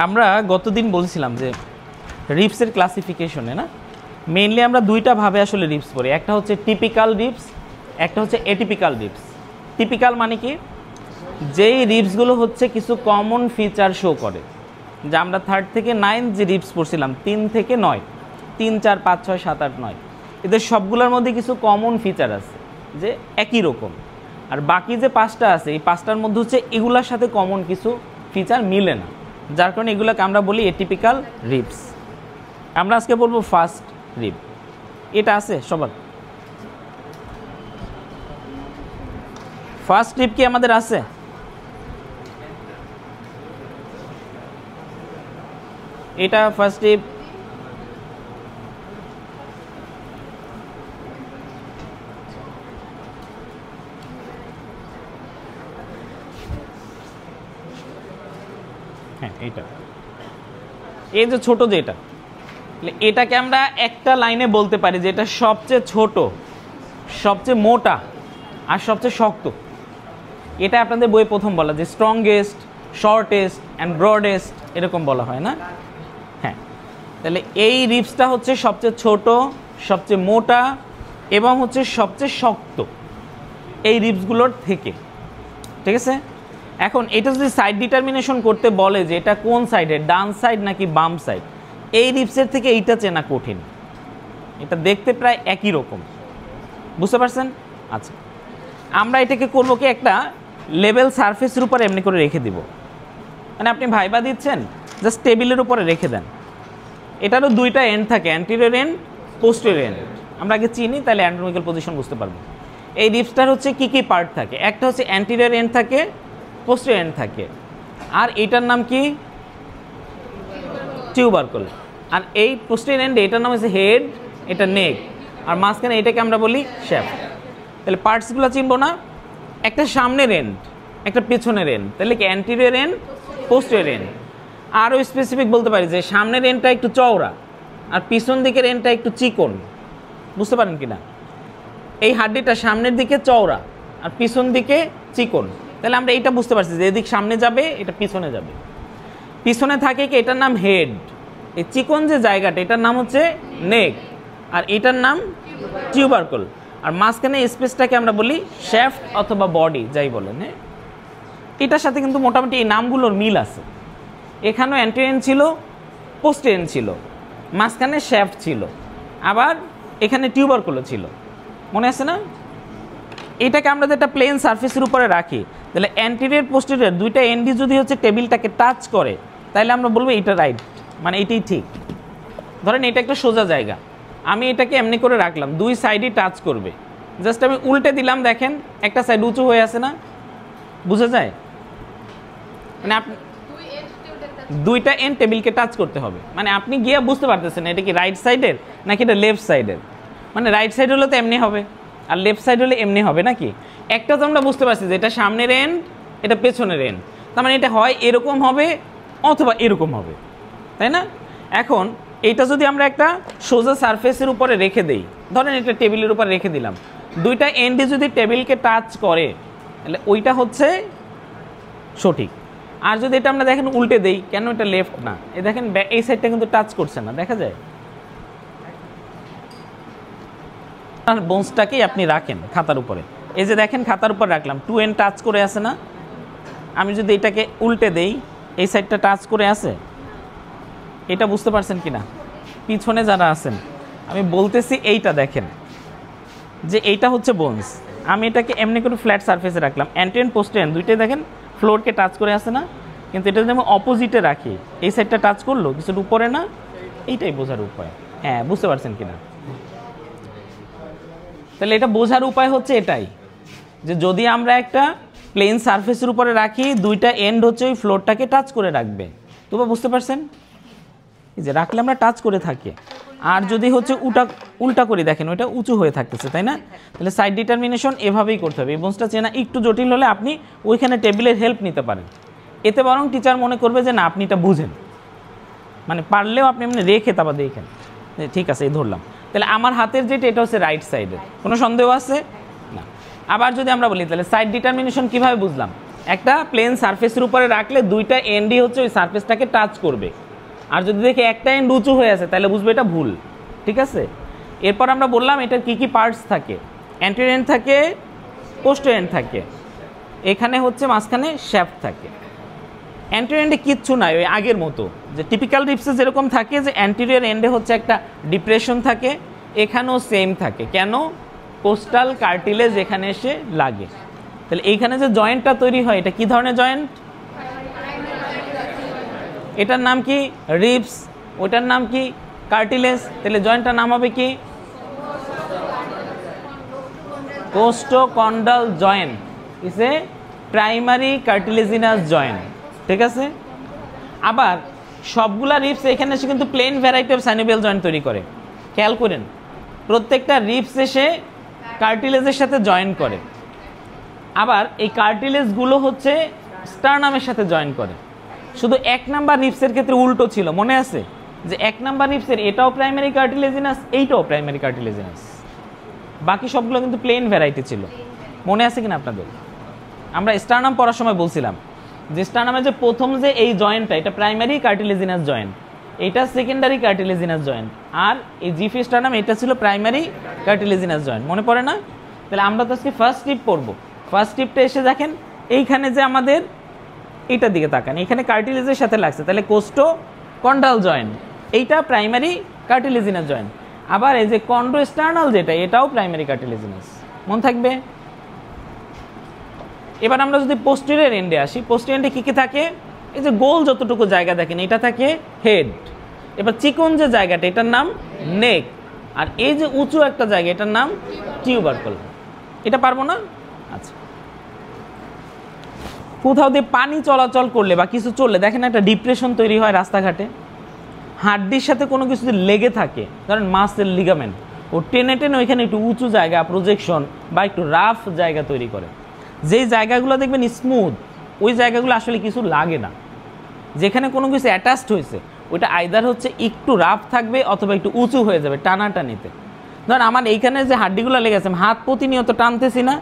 আমরা গতদিন বলছিলাম যে রিপসের ক্লাসিফিকেশনে না মেইনলি আমরা দুইটা ভাবে আসলে রিপস পড়ি, একটা হচ্ছে টিপিক্যাল রিপস, একটা হচ্ছে এটিপিক্যাল রিপস। টিপিক্যাল মানে কি, যেই রিপসগুলো হচ্ছে কিছু কমন ফিচার শো করে, যে আমরা 3rd থেকে 9 যে রিপস পড়ছিলাম 3 থেকে 9, 3, 4, 5, 6, 7, 8, 9, এদের সবগুলোর মধ্যে কিছু কমন ফিচার আছে যে একই রকম, আর বাকি যে 5টা আছে এই 5টার মধ্যে হচ্ছে এগুলোর সাথে কমন কিছু ফিচার মিলে না, যার কারণে এগুলোকে আমরা বলি এটিপিক্যাল রিপস। আমরা আজকে বলবো ফার্স্ট রিপ। এটা আছে সবার? ফার্স্ট রিপ কি আমাদের আছে? এটা ফার্স্ট রিপ। হ্যাঁ, এইটা এই যে ছোট যেটা, এটাকে আমরা একটা লাইনে বলতে পারি যে এটা সবচেয়ে ছোট, সবচেয়ে মোটা আর সবচেয়ে শক্ত। এটা আপনাদের বইয়ে প্রথম বলা যে স্ট্রংগেস্ট, শর্টেস্ট অ্যান্ড ব্রডেস্ট এরকম বলা হয় না? হ্যাঁ, তাহলে এই রিপসটা হচ্ছে সবচেয়ে ছোট, সবচেয়ে মোটা এবং হচ্ছে সবচেয়ে শক্ত এই রিপসগুলোর থেকে। ঠিক আছে, এখন এটা যদি সাইড ডিটারমিনেশন করতে বলে যে এটা কোন সাইডে, ডান সাইড নাকি বাম সাইড, এই রিপসের থেকে এইটা চেনা কঠিন। এটা দেখতে প্রায় একই রকম, বুঝতে পারছেন? আচ্ছা, আমরা এটাকে করবো কি একটা লেভেল সারফেসের উপরে এমনি করে রেখে দিব, মানে আপনি ভাইবা দিচ্ছেন জাস্ট টেবিলের উপরে রেখে দেন। এটারও দুইটা এন্ড থাকে, অ্যান্টিরিয়র এন্ড, পোস্টেরিয়র এন্ড। আমরা আগে চিনি, তাহলে অ্যানাটমিক্যাল পজিশন বুঝতে পারবো। এই রিপসটার হচ্ছে কি কি পার্ট থাকে, একটা হচ্ছে অ্যান্টিরিয়র এন্ড থাকে, পোস্টেরিয়র এন্ড থাকে, আর এটার নাম কি টিউবারকল। আর এই পোস্টেরিয়র এন্ড এটার নাম হচ্ছে হেড, এটা নেক, আর মাঝখানে এটাকে আমরা বলি শ্যাফট। তাহলে পার্টসগুলো চিনবো না, একটা সামনের এন্ড, একটা পেছনের এন্ড, তাহলে কি অ্যান্টিরিয়র এন্ড, পোস্টেরিয়র এন্ড। আরও স্পেসিফিক বলতে পারি যে সামনের এন্ডটা একটু চওড়া আর পিছন দিকের এন্ডটা একটু চিকন, বুঝতে পারেন কি না? এই হাড্ডিটা সামনের দিকে চওড়া আর পিছন দিকে চিকন, তাহলে আমরা এইটা বুঝতে পারছি যে এদিক সামনে যাবে, এটা পিছনে যাবে। পিছনে থাকে কি, এটার নাম হেড, এই চিকন যে জায়গাটা এটার নাম হচ্ছে নেক, আর এটার নাম টিউবারকল, আর মাঝখানে স্পেসটাকে আমরা বলি শ্যাফট অথবা বডি, যাই বলেন। হ্যাঁ, এটার সাথে কিন্তু মোটামুটি এই নামগুলোর মিল আছে। এখানেও অ্যান্টিরিয়র এন্ড ছিল, পোস্টেরিয়র এন্ড ছিল, মাঝখানে শ্যাফট ছিল, আবার এখানে টিউবারকলও ছিল, মনে আছে না? এটাকে আমরা যেটা প্লেন সারফেসের উপরে রাখি, তাহলে অ্যান্টিরিয়র পোস্টেরিয়র দুইটা এন্ডই যদি হচ্ছে টেবিলটাকে টাচ করে, তাহলে আমরা বলবো এটা রাইট, মানে এটাই ঠিক। ধরেন এটা একটা সোজা জায়গা, আমি এটাকে এমনি করে রাখলাম, দুই সাইডই টাচ করবে, জাস্ট আমি উল্টে দিলাম, দেখেন একটা সাইড উঁচু হয়ে আছে না, বুঝা যায়? মানে আপনি দুইটা এন্ড টেবিলকে টাচ করতে হবে, মানে আপনি গিয়ে বুঝতে পারতেছেন এটা কি রাইট সাইডের নাকি এটা লেফট সাইডের। মানে রাইট সাইড হলে তো এমনি হবে, আর লেফট সাইড হলে এমনি হবে নাকি? একটা তো আমরা বুঝতে পারছি যে এটা সামনের এন্ড, এটা পেছনের এন্ড, তার মানে এটা হয় এরকম হবে অথবা এরকম হবে, তাই না? এখন এইটা যদি আমরা একটা সোজা সারফেসের উপরে রেখে দেই, ধরেন এটা টেবিলের উপরে রেখে দিলাম, দুইটা এন্ডে যদি টেবিলকে টাচ করে, তাহলে ওইটা হচ্ছে সঠিক। আর যদি এটা আমরা দেখেন উল্টে দেই, কেন এটা লেফট না, এই দেখেন এই সাইডটা কিন্তু টাচ করছে না, দেখা যায়? বোনসটাকেই আপনি রাখেন খাতার উপরে, এই যে দেখেন খাতার উপর রাখলাম, টু এন্ড টাচ করে আছে না? আমি যদি এটাকে উল্টে দেই, এই সাইডটা টাচ করে আছে, এটা বুঝতে পারছেন কিনা? পিছনে যারা আছেন আমি বলতেছি, এইটা দেখেন যে এইটা হচ্ছে বোনস, আমি এটাকে এমনি করে ফ্ল্যাট সারফেসে রাখলাম, অ্যান্টিরিয়র পোস্টেরিয়র দুইটাই দেখেন ফ্লোরকে টাচ করে আছে না? কিন্তু এটা যদি আমি অপোজিটে রাখি, এই সাইডটা টাচ করলো, কিছুর উপরে না, এইটাই বোঝার উপায়। হ্যাঁ, বুঝতে পারছেন কিনা? তাহলে এটা বোঝার উপায় হচ্ছে এটাই, যে যদি আমরা একটা প্লেন সারফেসের উপরে রাখি, দুইটা এন্ড হচ্ছে ওই ফ্লোরটাকে টাচ করে রাখবে। তবু বুঝতে পারছেন, এই যে রাখলে আমরা টাচ করে থাকি, আর যদি হচ্ছে উল্টা করে দেখেন ওইটা উঁচু হয়ে থাকতেছে, তাই না? তাহলে সাইড ডিটারমিনেশন এভাবেই করতে হবে। এই বোনসটা চেনা একটু জটিল হলে আপনি ওইখানে টেবিলের হেল্প নিতে পারেন, এতে বরং টিচার মনে করবে যে না আপনি এটা বুঝেন, মানে পারলেও আপনি এমনি রেখে তারপর দেখেন ঠিক আছে এই ধরলাম। তাহলে আমার হাতের যেটা এটা হচ্ছে রাইট সাইডের, কোনো সন্দেহ আছে না? আবার যদি আমরা বলি তাহলে সাইড ডিটারমিনেশন কীভাবে বুঝলাম, একটা প্লেন সারফেসের উপরে রাখলে দুইটা এন্ডই হচ্ছে ওই সারফেসটাকে টাচ করবে। আর যদি দেখি একটা এন্ড উঁচু হয়ে আছে তাহলে বুঝবে এটা ভুল, ঠিক আছে। এরপর আমরা বললাম এটার কি কি পার্টস থাকে, অ্যান্টেরিয়র এন্ড থাকে, পোস্টেরিয়র এন্ড থাকে, এখানে হচ্ছে মাঝখানে শ্যাফট থাকে। অ্যান্টেরিয়র এন্ডে কিচ্ছু নাই, ওই আগের মতো যে টিপিক্যাল রিপসে যেরকম থাকে যে অ্যান্টেরিয়র এন্ডে হচ্ছে একটা ডিপ্রেশন থাকে, এখানেও সেম থাকে। কেন? কোস্টাল কার্টিলেজ এখানে এসে লাগে। তাহলে এইখানে যে জয়েন্টটা তৈরি হয় এটা কি ধরনের জয়েন্ট? এটার নাম কি? রিবস। ওটার নাম কি? কার্টিলেজ। তাহলে জয়েন্টটার নাম হবে কি? Costochondral joint is a primary cartilaginous joint, ঠিক আছে। আবার সবগুলা রিবস এখানে এসে কিন্তু plane variety of synovial joint তৈরি করে। খেয়াল করেন, প্রত্যেকটা রিবস এসে কার্টিলেজের সাথে জয়েন করে। আবার এই কার্টিলেজগুলো হচ্ছে স্টারনামের সাথে জয়েন করে। শুধু 1 নাম্বার রিবসের ক্ষেত্রে উল্টো ছিল, মনে আছে যে 1 নাম্বার রিবসের এটাও প্রাইমারি কার্টিলেজিনাস, এইটাও প্রাইমারি কার্টিলেজিনাস, বাকি সবগুলো কিন্তু প্লেন ভ্যারাইটি ছিল। মনে আছে কিনা আপনাদের? আমরা স্টারনাম পড়ার সময় বলছিলাম যে স্টারনামের যে প্রথম যে এই জয়েন্টটা এটা প্রাইমারি কার্টিলেজিনাস জয়েন্ট, এটা সেকেন্ডারি কার্টিলেজিনাস জয়েন্ট, আর এই জিফি স্টারনাম এটা ছিল প্রাইমারি কার্টিলেজিনাস জয়েন্ট। মনে পড়ে না? তাহলে আমরা তো আজকে ফার্স্ট টিপ পড়বো। ফার্স্ট টিপটা এসে দেখেন এইখানে যে আমাদের এইটার দিকে তাকান, এখানে কার্টিলেজের সাথে লাগছে, তাহলে কোস্টোকন্ডাল জয়েন্ট এইটা প্রাইমারি কার্টিলেজিনাস জয়েন্ট। আবার এই যে কন্ড্রোস্টার্নাল যেটা এটাও প্রাইমারি কার্টিলেজিনাস, মনে থাকবে। এবার আমরা যদি পোস্টেরিয়র এন্ডে আসি, পোস্টেরিয়র এন্ডে কী কী থাকে? এই যে গোল যতটুকু জায়গা দেখেন এটা থাকে হেড। এবার চিকন যে জায়গাটা এটার নাম নেক, আর এই যে উঁচু একটা জায়গা এটার নাম টিউবারকল। এটা পারবো না? আচ্ছা, কোথাও দিয়ে পানি চলাচল করলে বা কিছু চললে দেখেন একটা ডিপ্রেশন তৈরি হয় রাস্তাঘাটে। হাড্ডির সাথে কোনো কিছু যদি লেগে থাকে, ধরেন মাসেল লিগামেন্ট, ও টেনে টেনে ওইখানে একটু উঁচু জায়গা প্রজেকশন বা একটু রাফ জায়গা তৈরি করে। যেই জায়গাগুলো দেখবেন স্মুথ, ওই জায়গাগুলো আসলে কিছু লাগে না। যেখানে কোনো কিছু অ্যাটাচড হয়েছে ওইটা আইদার হচ্ছে একটু রাফ থাকবে অথবা একটু উঁচু হয়ে যাবে টানাটানিতে। ধর আমার এইখানে যে হাড্ডিগুলো লেগেছে, হাত প্রতিনিয়ত টানতেছি না,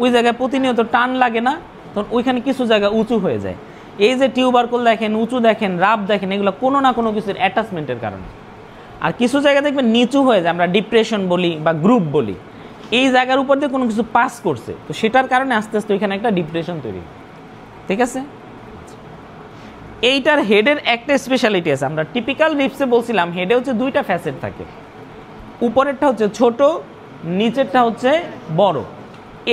ওই জায়গায় প্রতিনিয়ত টান লাগে না, তখন ওইখানে কিছু জায়গা উঁচু হয়ে যায়। এই যে টিউবারকল দেখেন, উঁচু দেখেন, রাফ দেখেন, এগুলো কোনো না কোনো কিছুর অ্যাটাচমেন্টের কারণে। আর কিছু জায়গা দেখবেন নিচু হয়ে যায়, আমরা ডিপ্রেশন বলি বা গ্রুপ বলি, এই জায়গার উপর দিয়ে কোনো কিছু পাস করছে, তো সেটার কারণে আস্তে আস্তে ওইখানে একটা ডিপ্রেশন তৈরি, ঠিক আছে। এইটার হেডের একটা স্পেশালিটি আছে। আমরা টিপিক্যাল রিপসে বলছিলাম হেডে হচ্ছে দুইটা ফ্যাসেট থাকে, উপরেরটা হচ্ছে ছোট, নিচেরটা হচ্ছে বড়।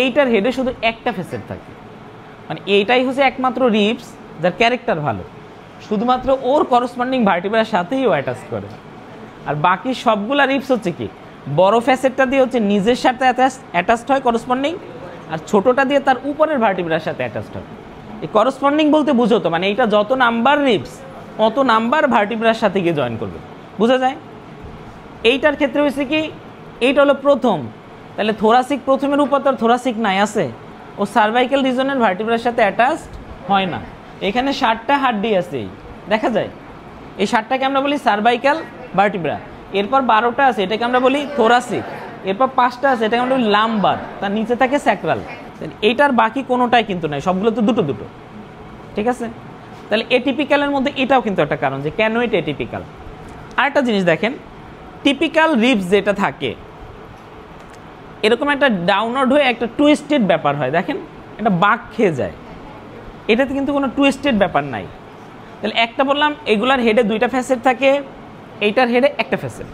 এইটার হেডে শুধু একটা ফ্যাসেট থাকে, মানে এইটাই হচ্ছে একমাত্র রিপস যার ক্যারেক্টার ভালো, শুধুমাত্র ওর করসপন্ডিং ভার্টিব্রার সাথেই ও অ্যাটাচ করে। আর বাকি সবগুলা রিপস হচ্ছে কি, বড় ফ্যাসেটটা দিয়ে হচ্ছে নিজের সাথে অ্যাটাচড হয় করসপন্ডিং, আর ছোটটা দিয়ে তার উপরের ভার্টিব্রার সাথে অ্যাটাচড হয়। এই করসপন্ডিং বলতে বুঝো তো, মানে এইটা যত নাম্বার রিপস অত নাম্বার ভার্টিব্রার সাথে গিয়ে জয়েন করবে, বোঝা যায়। এইটার ক্ষেত্রে হয়েছে কি, এইটা হলো প্রথম, তাহলে থোরাসিক প্রথমের উপর তার থোরাসিক নাই আছে, ও সার্ভাইকাল রিজনের ভার্টিব্রার সাথে অ্যাটাচড হয় না। এখানে 7টা হাড্ডি আছে, দেখা যায়। এই 7টাকে আমরা বলি সার্ভাইকাল ভার্টিব্রা। এরপর 12টা আছে, এটাকে আমরা বলি থোরাসিক। এরপর 5টা আছে, এটাকে আমরা বলি লাম্বার, তার নিচে থাকে স্যাক্রাল। এইটার বাকি কোনোটাই কিন্তু নাই, সবগুলো তো দুটো দুটো, ঠিক আছে। তাহলে এটিপিক্যালের মধ্যে এটাও কিন্তু একটা কারণ যে কেন এটা এটিপিক্যাল। আরেকটা জিনিস দেখেন, টিপিক্যাল রিপস যেটা থাকে এরকম একটা ডাউনওয়ার্ড হয়ে একটা টুইস্টেড ব্যাপার হয়, দেখেন একটা বাঁক খেয়ে যায়। এটাতে কিন্তু কোনো টুইস্টেড ব্যাপার নাই। তাহলে একটা বললাম এগুলার হেডে দুইটা ফ্যাসেট থাকে, এইটার হেডে একটা ফ্যাসেট।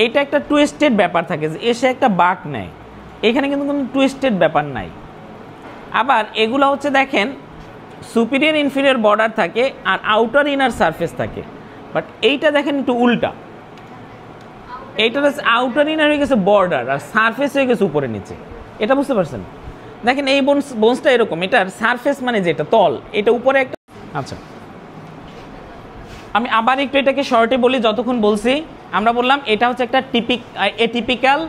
এইটা একটা টুইস্টেড ব্যাপার থাকে যে এসে একটা বাঁক নেয়, এখানে কিন্তু কোনো টুইস্টেড ব্যাপার নাই। আবার এগুলো হচ্ছে দেখেন সুপিরিয়র ইনফিরিয়র বর্ডার থাকে আর আউটার ইনার সারফেস থাকে, বাট এইটা দেখেন একটু উল্টা। এইটার আউটার ইনার হয়ে গেছে বর্ডার আর সারফেস হয়ে গেছে উপরে নিচে, এটা বুঝতে পারছেন। দেখেন এই বোনসটা এরকম, এটার সারফেস মানে যেটা তল, এটা উপরে একটা। আচ্ছা, আমি আবার একটু এটাকে শর্টে বলি যতক্ষণ বলছি। আমরা বললাম এটা হচ্ছে একটা এটিপিক্যাল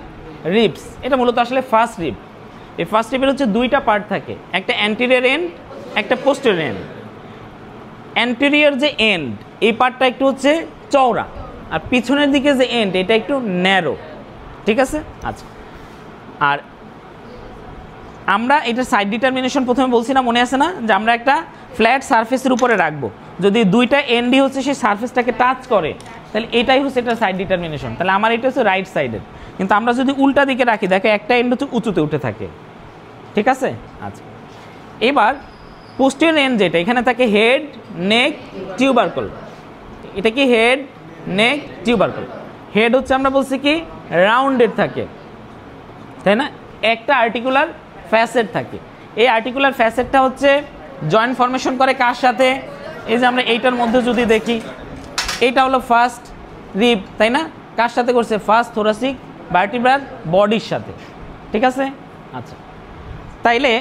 রিবস, এটা মূলত আসলে ফার্স্ট রিব। এই ফার্স্ট রিবের হচ্ছে দুইটা পার্ট থাকে, একটা অ্যান্টেরিয়র এন্ড, একটা পোস্টেরিয়র এন্ড। অ্যান্টেরিয়র যে এন্ড এই পার্টটা একটু হচ্ছে চওড়া, আর পিছনের দিকে যে এন্ড এটা একটু ন্যারো, ঠিক আছে। আচ্ছা, আর আমরা এটা সাইড ডিটারমিনেশন প্রথমে বলছি না, মনে আছে না, যে আমরা একটা ফ্ল্যাট সারফেসের উপরে রাখবো, যদি দুইটা এন্ডই হচ্ছে সেই সারফেসটাকে টাচ করে, তাহলে এটাই হচ্ছে এটা সাইড ডিটারমিনেশন। তাহলে আমার এটা হচ্ছে রাইট সাইডের, কিন্তু আমরা যদি উল্টা দিকে রাখি, দেখো একটা এন্ড হচ্ছে উঁচুতে উঠে থাকে, ঠিক আছে। আচ্ছা, এবার পোস্টেরিয়র এন্ড যেটা, এখানে থাকে হেড, নেক, টিউবারকল। এটা কি হেড, নেক, টিউবারকল। হেড হচ্ছে আমরা বলছি কি রাউন্ডেড থাকে, তাই না, একটা আর্টিকুলার ফ্যাসেট থাকে। এই আর্টিকুলার ফ্যাসেটটা হচ্ছে জয়েন্ট ফর্মেশন করে কার সাথে, এই যে আমরা এইটার মধ্যে যদি দেখি, এইটা হলো ফার্স্ট রিব, তাই না, কার সাথে করছে, ফার্স্ট থোরাসিক ভার্টিব্রার বডির সাথে, ঠিক আছে। আচ্ছা, তাইলে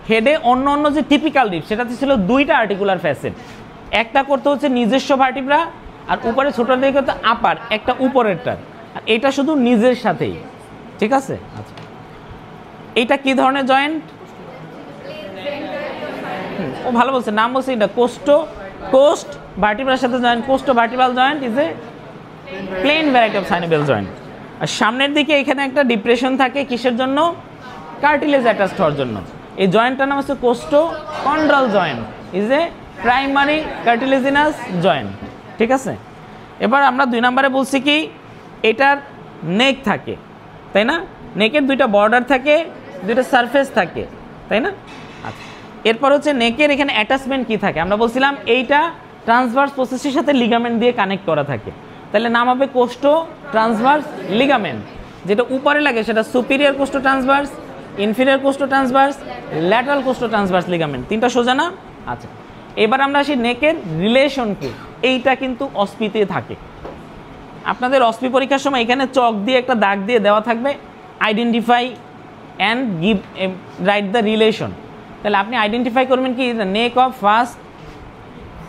হেডে অন্য অন্য যে টিপিক্যাল রিব, সেটাতে ছিল দুইটা আর্টিকুলার ফ্যাসেট, একটা করতে হচ্ছে নিজস্ব ভার্টিব্রা, আর উপরে ছোটো দিকে করতে আপার, একটা উপরেরটার, আর এটা শুধু নিজের সাথেই, ঠিক আছে। আচ্ছা, এইটা কি ধরনের জয়েন্ট, ও ভালো বলছে, নাম বলছে এটা কোস্ট ভার্টিব্রার সাথে joint, costovertebral joint is a plane variety of synovial joint. আর সামনের দিকে এখানে একটা ডিপ্রেশন থাকে, কিসের জন্য, কার্টিলেজ অ্যাটাচড হওয়ার জন্য। এই জয়েন্টটার নাম হচ্ছে costochondral joint, is a primary cartilaginous joint, ঠিক আছে। এবার আমরা 2 নম্বরে বলছি কি, এটার নেক থাকে, তাই না, নেকের দুইটা বর্ডার থাকে, দুইটা সারফেস থাকে, তাই না। আচ্ছা, এরপর হচ্ছে নেকের এখানে অ্যাটাচমেন্ট কি থাকে, আমরা বলছিলাম এইটা ট্রান্সভার্স প্রসেসের সাথে লিগামেন্ট দিয়ে কানেক্ট করা থাকে, তাহলে নাম হবে কোস্টো ট্রান্সভার্স লিগামেন্ট। যেটা উপরে লাগে সেটা superior costotransverse, inferior costotransverse, lateral costotransverse ligament, তিনটা সোজা না। আচ্ছা, এবার আমরা আসি নেকের রিলেশন কি, এইটা কিন্তু অস্পিতে থাকে। আপনাদের অস্পি পরীক্ষার সময় এখানে চক দিয়ে একটা দাগ দিয়ে দেওয়া থাকবে, identify and give write the relation. তাহলে আপনি আইডেন্টিফাই করবেন কি, নেক অফ ফার্স্ট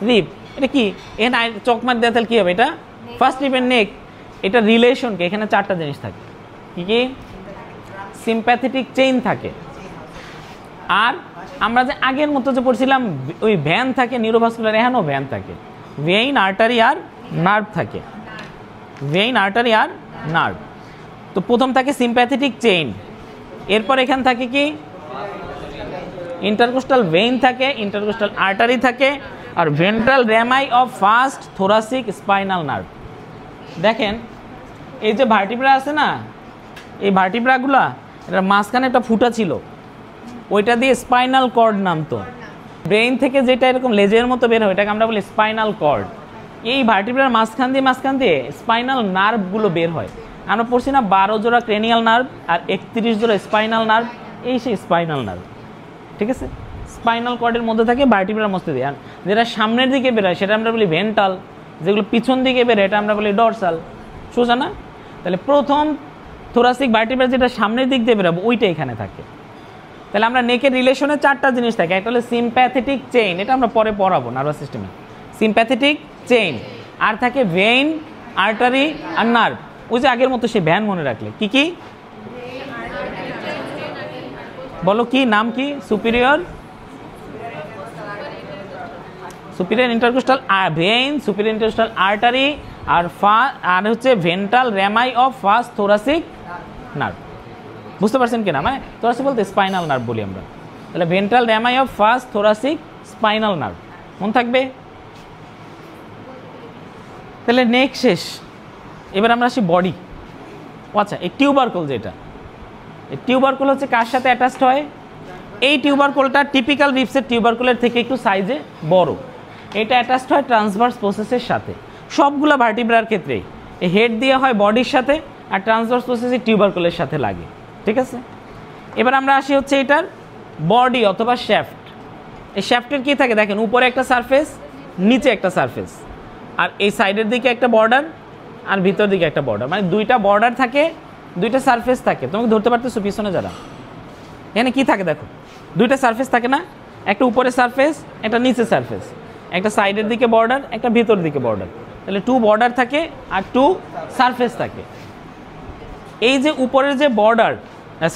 রিব, এটা কি, এখানে চক মার দেওয়া, তাহলে কী হবে, এটা ফার্স্ট রিবের নেক, এটা রিলেশনকে, এখানে 4টা জিনিস থাকে, কি কি, সিম্প্যাথেটিক চেইন থাকে, আর আমরা যে আগের মতো যে পড়ছিলাম ওই ভ্যান থাকে, নিউরোভাস্কুলার, এখানেও ভ্যান থাকে, ভেইন, আর্টারি আর নার্ভ থাকে, ভেইন, আর্টারি আর নার্ভ। তো প্রথম থাকে সিম্প্যাথেটিক চেইন, এরপর এখানে থাকে কি ইন্টারকোস্টাল ভেইন থাকে, ইন্টারকোস্টাল আর্টারি থাকে, আর ventral rami of first thoracic spinal nerve. দেখেন এই যে ভার্টিব্রা আছে না, এই ভার্টিব্রাগুলা, এটার মাঝখানে একটা ফুটা ছিল, ওইটা দিয়ে স্পাইনাল কর্ড নামতো। ব্রেইন থেকে যেটা এরকম লেজের মতো বের হয়, এটাকে আমরা বলি স্পাইনাল কর্ড। এই ভার্টিব্রার মাঝখান দিয়ে স্পাইনাল নার্ভগুলো বের হয়। আমরা পড়ছি না 12 জোড়া ক্রেনিয়াল নার্ভ আর 31 জোড়া স্পাইনাল নার্ভ, এই সেই স্পাইনাল নার্ভ, ঠিক আছে। স্পাইনাল কর্ডের মধ্যে থাকে ভার্টিব্রার মধ্যে দিয়ে, আর যেটা সামনের দিকে বেরোয় সেটা আমরা বলি ভেন্ট্রাল, যেগুলো পিছন দিকে বেরোয় এটা আমরা বলি ডরসাল, সোজা না। তাহলে প্রথম থোরাসিক ভার্টিব্রা যেটা সামনের দিক দিয়ে বেরোবো ওইটা এখানে থাকে। তাহলে আমরা নেকের রিলেশনে 4টা জিনিস থাকে, একটা হলো সিম্প্যাথেটিক চেইন, এটা আমরা পরে পড়াবো নার্ভাস সিস্টেমে, সিম্প্যাথেটিক চেইন, আর থাকে ভেইন, আর্টারি আর নার্ভ। ওই যে আগের মতো সে ভ্যান মনে রাখলে, কি কি বলো, কি নাম কি, superior intercostal vein, superior intercostal artery, আর হচ্ছে ventral rami of first thoracic nerve. বুঝতে পারছেন কিনা, মানে থোরাসিক বলতে স্পাইনাল নার্ভ বলি আমরা, তাহলে ventral rami of first thoracic spinal nerve মনে থাকবে। তাহলে নেক শেষ, এবার আমরা আসি বডি। আচ্ছা, এই টিউবারকল যেটা, এই টিউবারকল হচ্ছে কার সাথে অ্যাটাচড হয়, এই টিউবারকলটা টিপিক্যাল রিবসের টিউবারকলের থেকে একটু সাইজে বড়, এটা অ্যাটাচড হয় ট্রান্সভার্স প্রসেসের সাথে, সবগুলো ভার্টিব্রার ক্ষেত্রেই এই হেড দিয়ে হয় বডির সাথে, আর ট্রান্সভার্স প্রসেসে টিউবারকলের সাথে লাগে, ঠিক আছে। এবার আমরা আসি হচ্ছে এটার বডি অথবা শ্যাফট। এই শ্যাফটের কী থাকে দেখেন, উপরে একটা সারফেস, নিচে একটা সারফেস, আর এই সাইডের দিকে একটা বর্ডার, আর ভিতর দিকে একটা বর্ডার, মানে দুইটা বর্ডার থাকে, দুইটা সারফেস থাকে। তোমাকে ধরতে পারতেছো পিছনে যারা, এখানে কি থাকে দেখো, দুইটা সারফেস থাকে না, একটা উপরে সারফেস, একটা নিচে সারফেস, একটা সাইডের দিকে বর্ডার, একটা ভিতর দিকে বর্ডার, তাহলে 2 বর্ডার থাকে আর 2 সারফেস থাকে। এই যে উপরের যে বর্ডার,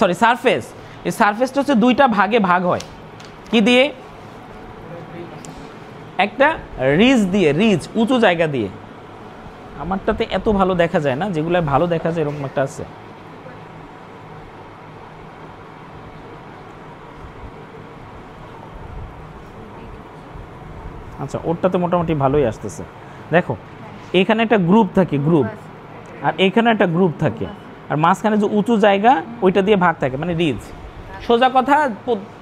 সরি সারফেস, এই সারফেসটা হচ্ছে 2টা ভাগে ভাগ হয়, কি দিয়ে, একটা রিজ দিয়ে, রিজ উঁচু জায়গা দিয়ে, আমারটাতে এত ভালো দেখা যায় না, যেগুলো ভালো দেখা যায় এরকম একটা আছে, আচ্ছা, ওরটাতে মোটামুটি ভালোই আসতেছে। দেখো এখানে একটা গ্রুপ থাকে, গ্রুপ, আর এখানে একটা গ্রুপ থাকে, আর মাঝখানে যে উঁচু জায়গা ওইটা দিয়ে ভাগ থাকে, মানে রিজ। সোজা কথা,